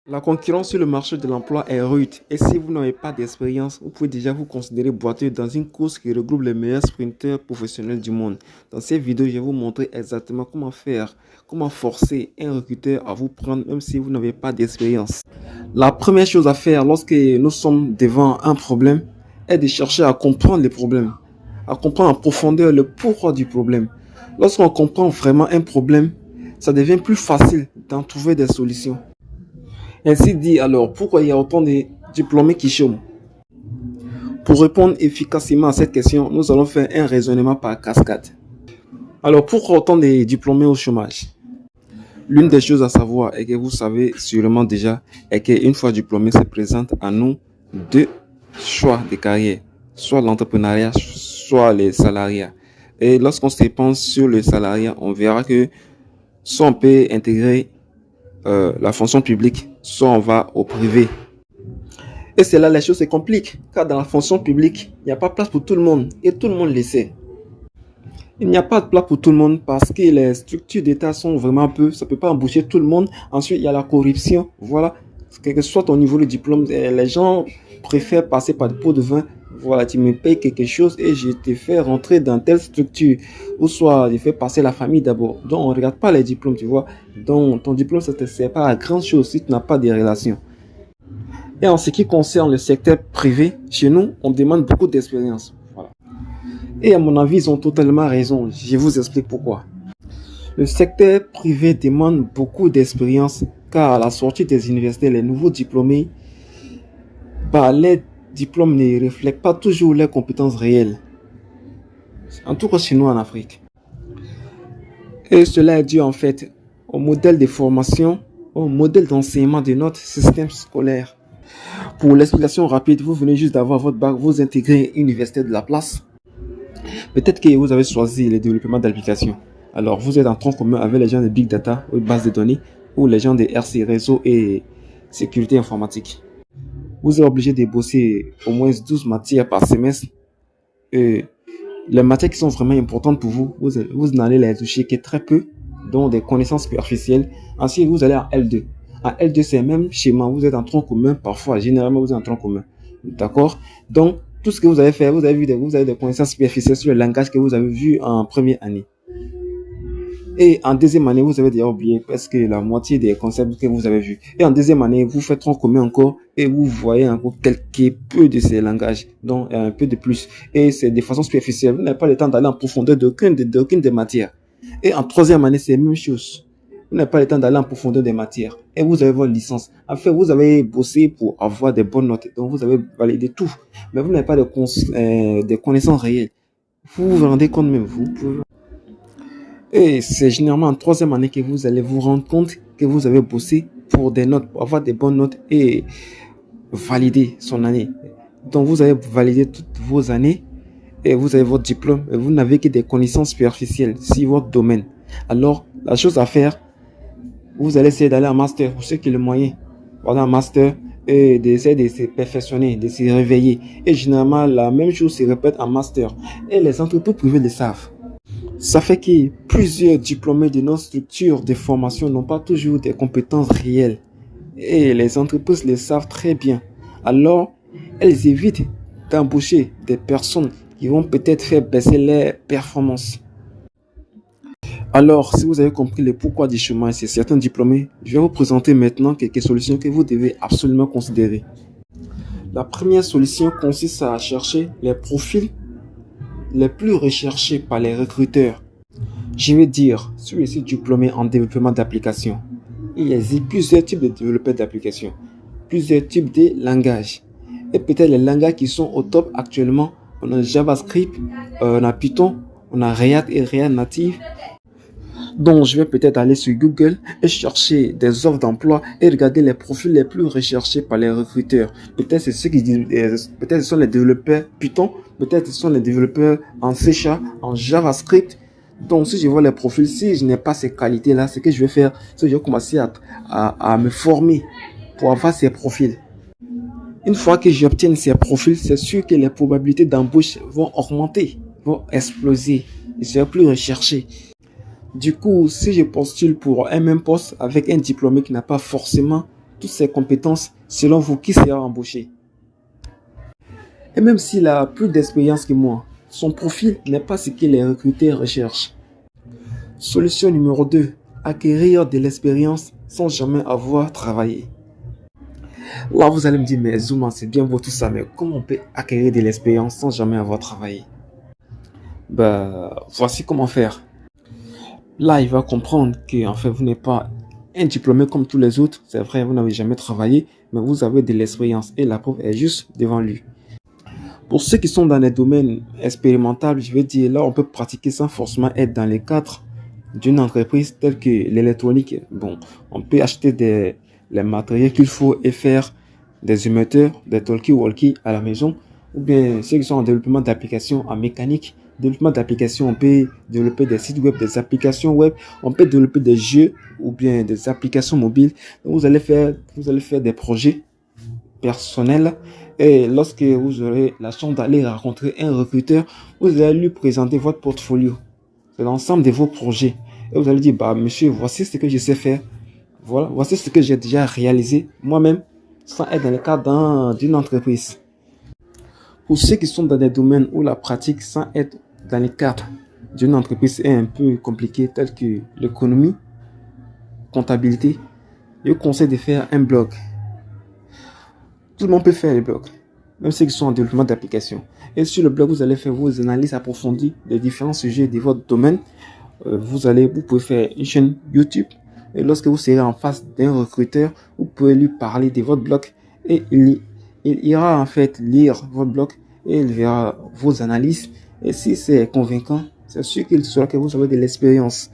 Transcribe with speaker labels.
Speaker 1: La concurrence sur le marché de l'emploi est rude et si vous n'avez pas d'expérience, vous pouvez déjà vous considérer boiteux dans une course qui regroupe les meilleurs sprinteurs professionnels du monde. Dans cette vidéo, je vais vous montrer exactement comment faire, comment forcer un recruteur à vous prendre même si vous n'avez pas d'expérience. La première chose à faire lorsque nous sommes devant un problème est de chercher à comprendre le problème, à comprendre en profondeur le pourquoi du problème. Lorsqu'on comprend vraiment un problème, ça devient plus facile d'en trouver des solutions. Ainsi dit, alors, pourquoi il y a autant de diplômés qui chôment? Pour répondre efficacement à cette question, nous allons faire un raisonnement par cascade. Alors, pourquoi autant de diplômés au chômage? L'une des choses à savoir et que vous savez sûrement déjà est qu'une fois diplômé se présente à nous deux choix de carrière, soit l'entrepreneuriat, soit les salariats. Et lorsqu'on se pense sur le salariat, on verra que soit on peut intégrer la fonction publique, soit on va au privé. Et c'est là les choses se compliquent, car dans la fonction publique, il n'y a pas de place pour tout le monde, et tout le monde le sait. Il n'y a pas de place pour tout le monde parce que les structures d'État sont vraiment peu, ça ne peut pas embaucher tout le monde. Ensuite, il y a la corruption, voilà. Quel que soit ton niveau de diplôme, les gens préfèrent passer par des pots de vin. Voilà, tu me payes quelque chose et je te fais rentrer dans telle structure. Ou soit, je fais passer la famille d'abord. Donc, on ne regarde pas les diplômes, tu vois. Donc, ton diplôme, ça ne te sert pas à grand chose si tu n'as pas de relations. Et en ce qui concerne le secteur privé, chez nous, on demande beaucoup d'expérience. Voilà. Et à mon avis, ils ont totalement raison. Je vous explique pourquoi. Le secteur privé demande beaucoup d'expérience car à la sortie des universités, les nouveaux diplômés, les diplômes ne reflètent pas toujours leurs compétences réelles. En tout cas chez nous en Afrique. Et cela est dû en fait au modèle de formation, au modèle d'enseignement de notre système scolaire. Pour l'explication rapide, vous venez juste d'avoir votre bac, vous intégrez une université de la place. Peut-être que vous avez choisi le développement d'applications. Alors, vous êtes en tronc commun avec les gens de Big Data ou base de données ou les gens de RC, réseau et sécurité informatique. Vous êtes obligé de bosser au moins 12 matières par semestre. Et les matières qui sont vraiment importantes pour vous, vous n'allez les toucher que très peu, dont des connaissances superficielles. Ensuite, vous allez en L2. En L2, c'est le même schéma. Vous êtes en tronc commun parfois. Généralement, vous êtes en tronc commun. D'accord? Donc, tout ce que vous avez fait, vous avez des connaissances superficielles sur le langage que vous avez vu en première année. Et en deuxième année, vous avez déjà oublié presque la moitié des concepts que vous avez vus. Et en deuxième année, vous faites tronc commun encore et vous voyez encore quelques peu de ces langages, donc un peu de plus. Et c'est de façon superficielle. Vous n'avez pas le temps d'aller en profondeur d'aucune des matières. Et en troisième année, c'est la même chose. Vous n'avez pas le temps d'aller en profondeur des matières. Et vous avez votre licence. En fait, vous avez bossé pour avoir des bonnes notes. Donc, vous avez validé tout. Mais vous n'avez pas de connaissances réelles. Vous vous rendez compte même, vous pouvez. Et c'est généralement en troisième année que vous allez vous rendre compte que vous avez bossé pour des notes, pour avoir des bonnes notes et valider son année. Donc, vous avez validé toutes vos années et vous avez votre diplôme et vous n'avez que des connaissances superficielles sur votre domaine. Alors, la chose à faire, vous allez essayer d'aller en master pour ceux qui ont le moyen. Voilà, un master et d'essayer de se perfectionner, de se réveiller. Et généralement, la même chose se répète en master. Et les entreprises privées le savent. Ça fait que plusieurs diplômés de nos structures de formation n'ont pas toujours des compétences réelles. Et les entreprises le savent très bien. Alors, elles évitent d'embaucher des personnes qui vont peut-être faire baisser leurs performances. Alors, si vous avez compris le pourquoi du chômage chez certains diplômés, je vais vous présenter maintenant quelques solutions que vous devez absolument considérer. La première solution consiste à chercher les profils les plus recherchés par les recruteurs. Je vais dire, sur les sites diplômés en développement d'applications, il existe plusieurs types de développeurs d'applications, plusieurs types de langages. Et peut-être les langages qui sont au top actuellement, on a JavaScript, on a Python, on a React et React Native. Donc, je vais peut-être aller sur Google et chercher des offres d'emploi et regarder les profils les plus recherchés par les recruteurs. Peut-être c'est ceux qui disent, peut-être ce sont les développeurs Python, peut-être ce sont les développeurs en C#, en JavaScript. Donc, si je vois les profils, si je n'ai pas ces qualités-là, ce que je vais faire, c'est que je vais commencer à me former pour avoir ces profils. Une fois que j'obtiens ces profils, c'est sûr que les probabilités d'embauche vont augmenter, vont exploser. Ils seront plus recherchés. Du coup, si je postule pour un même poste avec un diplômé qui n'a pas forcément toutes ces compétences, selon vous, qui sera embauché? Et même s'il a plus d'expérience que moi, son profil n'est pas ce que les recruteurs recherchent. Solution numéro 2, acquérir de l'expérience sans jamais avoir travaillé. Là, vous allez me dire, mais Zouma, c'est bien beau tout ça, mais comment on peut acquérir de l'expérience sans jamais avoir travaillé? Voici comment faire. Là, il va comprendre que en fait, vous n'êtes pas un diplômé comme tous les autres. C'est vrai, vous n'avez jamais travaillé, mais vous avez de l'expérience et la preuve est juste devant lui. Pour ceux qui sont dans les domaines expérimentables, je vais dire, là, on peut pratiquer sans forcément être dans les cadres d'une entreprise telle que l'électronique. Bon, on peut acheter les matériels qu'il faut et faire des émetteurs, des talkie-walkie à la maison, ou bien ceux qui sont en développement d'applications en mécanique. Développement d'applications, on peut développer des sites web, des applications web, on peut développer des jeux ou bien des applications mobiles. Donc, vous allez faire des projets personnels et lorsque vous aurez la chance d'aller rencontrer un recruteur, vous allez lui présenter votre portfolio. C'est l'ensemble de vos projets. Et vous allez dire, monsieur, voici ce que je sais faire. Voilà, voici ce que j'ai déjà réalisé moi-même sans être dans le cadre d'une entreprise. Pour ceux qui sont dans des domaines où la pratique sans être dans le cadre d'une entreprise est un peu compliquée, telle que l'économie, comptabilité, je vous conseille de faire un blog. Tout le monde peut faire le blog, même ceux qui sont en développement d'applications. Et sur le blog, vous allez faire vos analyses approfondies des différents sujets de votre domaine. Vous pouvez faire une chaîne YouTube. Et lorsque vous serez en face d'un recruteur, vous pouvez lui parler de votre blog et il ira en fait lire votre blog et il verra vos analyses. Et si c'est convaincant, c'est sûr qu'il saura que vous avez de l'expérience.